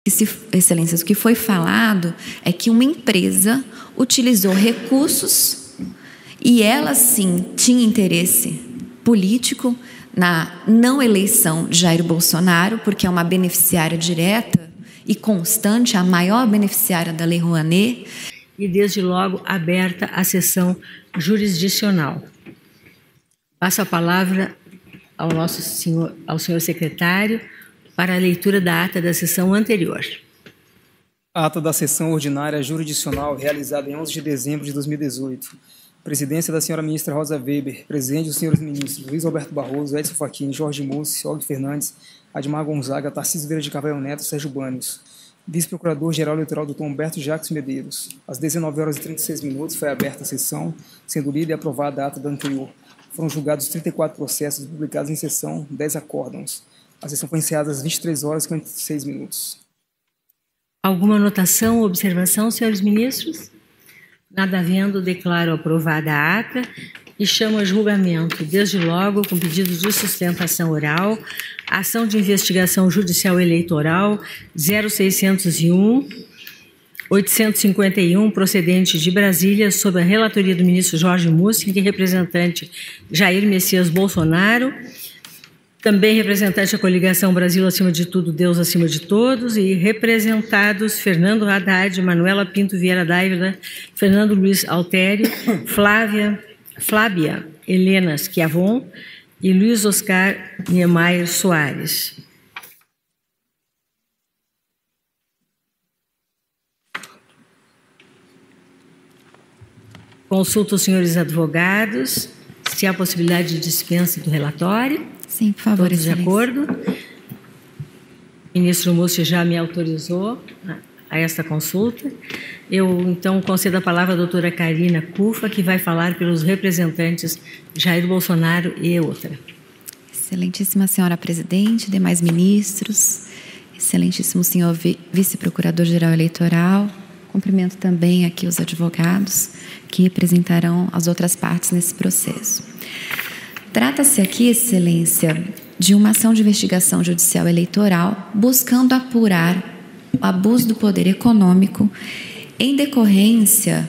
Excelências, o que foi falado é que uma empresa utilizou recursos e ela, sim, tinha interesse político na não eleição de Jair Bolsonaro, porque é uma beneficiária direta e constante, a maior beneficiária da Lei Rouanet. E, desde logo, aberta a sessão jurisdicional. Passo a palavra ao senhor secretário para a leitura da ata da sessão anterior. Ata da sessão ordinária jurisdicional realizada em 11 de dezembro de 2018. Presidência da senhora ministra Rosa Weber. Presente os senhores ministros Luiz Roberto Barroso, Edson Fachin, Jorge Mussi, Og Fernandes, Admar Gonzaga, Tarcísio Vieira de Carvalho Neto, Sérgio Bânios. Vice-procurador-geral eleitoral Dr. Humberto Jacques Medeiros. Às 19h36 foi aberta a sessão, sendo lida e aprovada a ata da anterior. Foram julgados 34 processos publicados em sessão, 10 acórdãos. A sessão foi encerrada às 23h56. Alguma anotação ou observação, senhores ministros? Nada havendo, declaro aprovada a ata e chamo a julgamento, desde logo, com pedidos de sustentação oral, a ação de investigação judicial eleitoral 0601-851, procedente de Brasília, sob a relatoria do ministro Jorge Mussi e representante Jair Messias Bolsonaro, também representante da coligação Brasil acima de tudo, Deus acima de todos, e representados Fernando Haddad, Manuela Pinto Vieira Dávila, Fernando Luiz Altério, Flávia Helena Schiavon e Luiz Oscar Niemeyer Soares. Consulto os senhores advogados se há possibilidade de dispensa do relatório. Sim, por favor, todos de acordo. O ministro Mussi já me autorizou a esta consulta. Eu, então, concedo a palavra à doutora Karina Cufa, que vai falar pelos representantes Jair Bolsonaro e outra. Excelentíssima senhora presidente, demais ministros, excelentíssimo senhor vice-procurador-geral eleitoral, cumprimento também aqui os advogados que representarão as outras partes nesse processo. Trata-se aqui, excelência, de uma ação de investigação judicial eleitoral buscando apurar o abuso do poder econômico em decorrência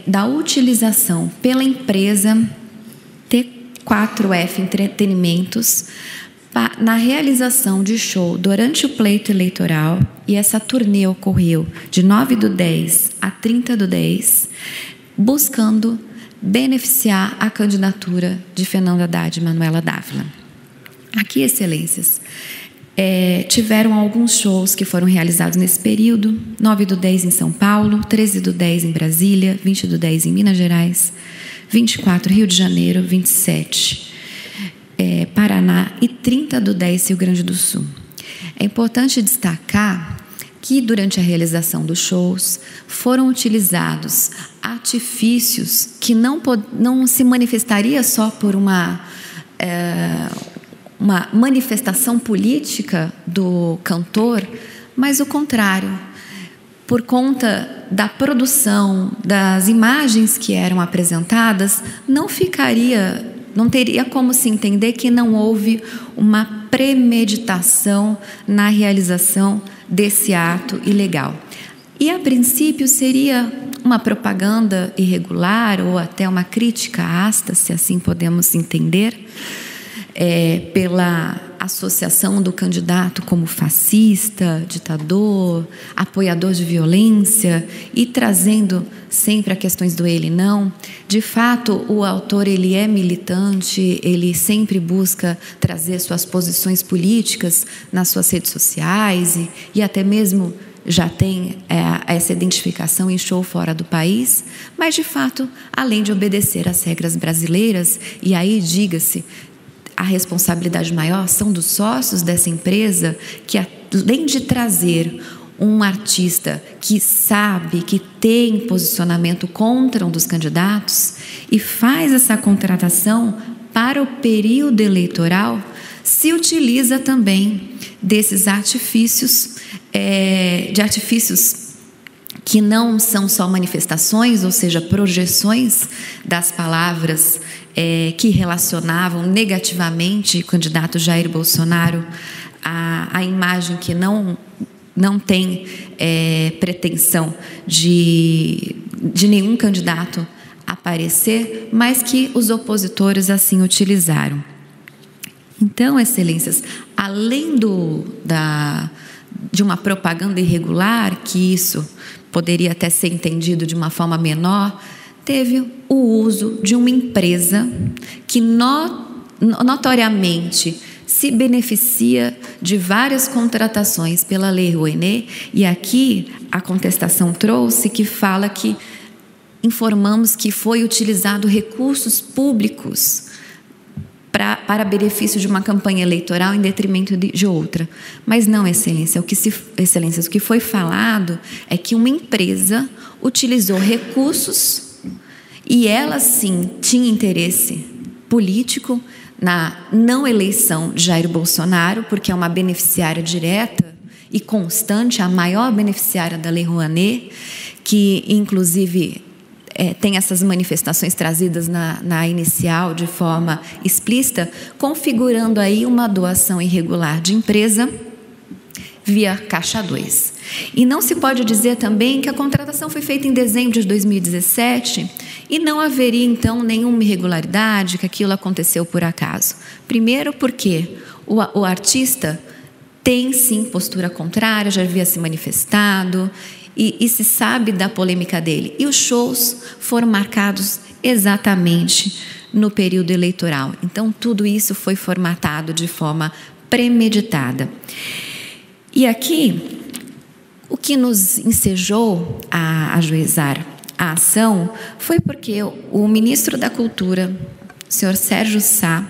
da utilização pela empresa T4F Entretenimentos na realização de show durante o pleito eleitoral, e essa turnê ocorreu de 9/10 a 30/10, buscando beneficiar a candidatura de Fernando Haddad e Manuela Dávila. Aqui, excelências, tiveram alguns shows que foram realizados nesse período: 9/10 em São Paulo, 13/10 em Brasília, 20/10 em Minas Gerais, 24 Rio de Janeiro, 27 Paraná e 30/10 Rio Grande do Sul. É importante destacar que, durante a realização dos shows, foram utilizados artifícios que não se manifestaria só por uma manifestação política do cantor, mas o contrário. Por conta da produção, das imagens que eram apresentadas, não teria como se entender que não houve uma premeditação na realização desse ato ilegal. E, a princípio, seria uma propaganda irregular ou até uma crítica ácida, se assim podemos entender, pela associação do candidato como fascista, ditador, apoiador de violência e trazendo sempre a questões do ele não. De fato, o autor ele é militante, ele sempre busca trazer suas posições políticas nas suas redes sociais e até mesmo já tem essa identificação em show fora do país, mas de fato, além de obedecer às regras brasileiras, e aí diga-se, a responsabilidade maior são dos sócios dessa empresa, que além de trazer um artista que sabe, que tem posicionamento contra um dos candidatos e faz essa contratação para o período eleitoral, se utiliza também desses artifícios, de artifícios que não são só manifestações, ou seja, projeções das palavras que relacionavam negativamente o candidato Jair Bolsonaro, a imagem que não não tem pretensão de nenhum candidato aparecer, mas que os opositores assim utilizaram. Então, excelências, além de uma propaganda irregular, que isso poderia até ser entendido de uma forma menor, teve o uso de uma empresa que notoriamente se beneficia de várias contratações pela Lei Rouanet, e aqui a contestação trouxe que fala que informamos que foi utilizado recursos públicos para benefício de uma campanha eleitoral em detrimento de outra. Mas não, excelências, o que foi falado é que uma empresa utilizou recursos e ela, sim, tinha interesse político na não eleição de Jair Bolsonaro, porque é uma beneficiária direta e constante, a maior beneficiária da Lei Rouanet, que, inclusive, tem essas manifestações trazidas na inicial de forma explícita, configurando aí uma doação irregular de empresa via Caixa 2. E não se pode dizer também que a contratação foi feita em dezembro de 2017 e não haveria, então, nenhuma irregularidade, que aquilo aconteceu por acaso. Primeiro porque o artista tem, sim, postura contrária, já havia se manifestado, e se sabe da polêmica dele. E os shows foram marcados exatamente no período eleitoral. Então, tudo isso foi formatado de forma premeditada. E aqui, o que nos ensejou a ajuizar a ação foi porque o ministro da Cultura, o senhor Sérgio Sá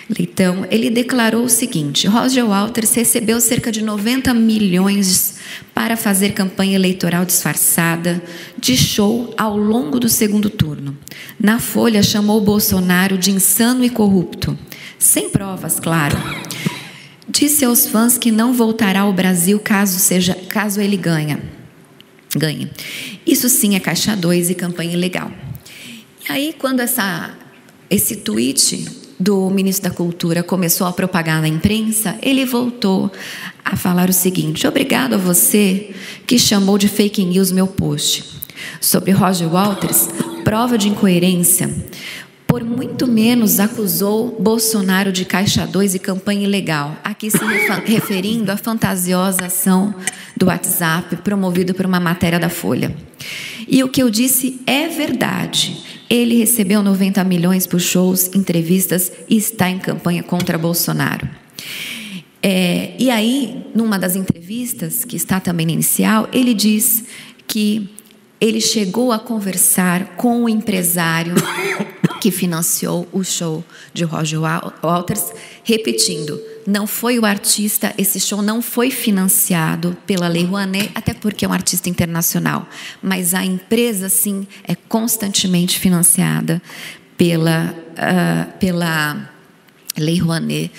Leitão, ele declarou o seguinte: Roger Walters recebeu cerca de 90 milhões para fazer campanha eleitoral disfarçada de show ao longo do segundo turno. Na Folha, chamou Bolsonaro de insano e corrupto. Sem provas, claro. Disse aos fãs que não voltará ao Brasil caso ele ganhe. Isso sim é Caixa 2 e campanha ilegal. E aí, quando esse tweet do ministro da Cultura começou a propagar na imprensa, ele voltou a falar o seguinte: obrigado a você que chamou de fake news meu post. Sobre Roger Walters, prova de incoerência, por muito menos acusou Bolsonaro de Caixa 2 e campanha ilegal, aqui se referindo à fantasiosa ação do WhatsApp promovida por uma matéria da Folha. E o que eu disse é verdade. Ele recebeu 90 milhões por shows, entrevistas e está em campanha contra Bolsonaro. E aí, numa das entrevistas, que está também na inicial, ele diz que ele chegou a conversar com o empresário que financiou o show de Roger Walters, repetindo, não foi o artista, esse show não foi financiado pela Lei Rouanet, até porque é um artista internacional, mas a empresa, sim, é constantemente financiada pela Lei Rouanet.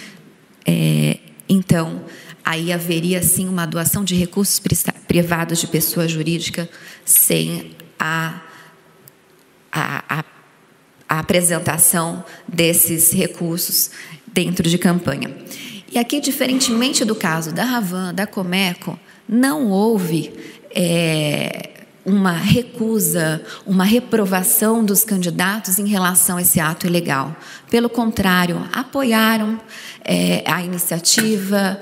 Então, aí haveria, sim, uma doação de recursos privados de pessoa jurídica sem a apresentação desses recursos dentro de campanha. E aqui, diferentemente do caso da Ravan, da Comeco, não houve uma recusa, uma reprovação dos candidatos em relação a esse ato ilegal. Pelo contrário, apoiaram a iniciativa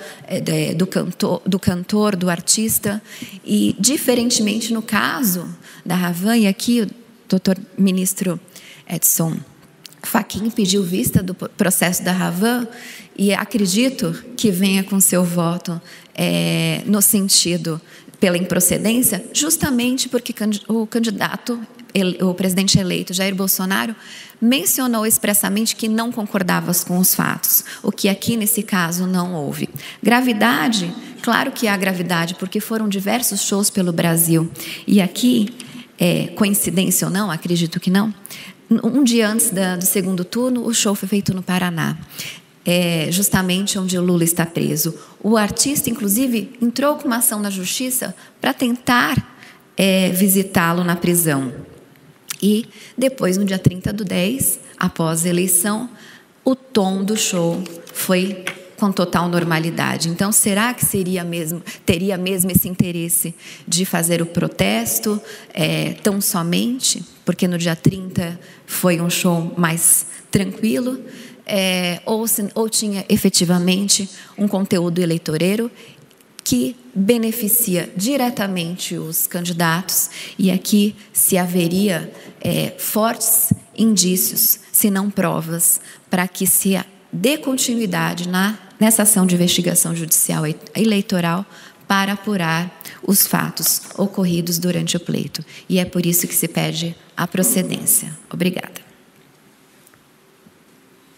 do cantor, do artista, e, diferentemente no caso da Ravan, e aqui o doutor ministro Edson Fachin pediu vista do processo da Ravan, e acredito que venha com seu voto no sentido pela improcedência, justamente porque o candidato, o presidente eleito Jair Bolsonaro, mencionou expressamente que não concordava com os fatos, o que aqui nesse caso não houve. Gravidade, claro que há gravidade, porque foram diversos shows pelo Brasil, e aqui, coincidência ou não, acredito que não, um dia antes do segundo turno, o show foi feito no Paraná, justamente onde o Lula está preso. O artista, inclusive, entrou com uma ação na justiça para tentar visitá-lo na prisão. E depois, no dia 30/10, após a eleição, o tom do show foi com total normalidade. Então, será que teria mesmo esse interesse de fazer o protesto tão somente? Porque no dia 30 foi um show mais tranquilo, ou tinha efetivamente um conteúdo eleitoreiro que beneficia diretamente os candidatos, e aqui se haveria fortes indícios, se não provas, para que se dê continuidade nessa ação de investigação judicial eleitoral para apurar os fatos ocorridos durante o pleito. E é por isso que se pede a procedência. Obrigada.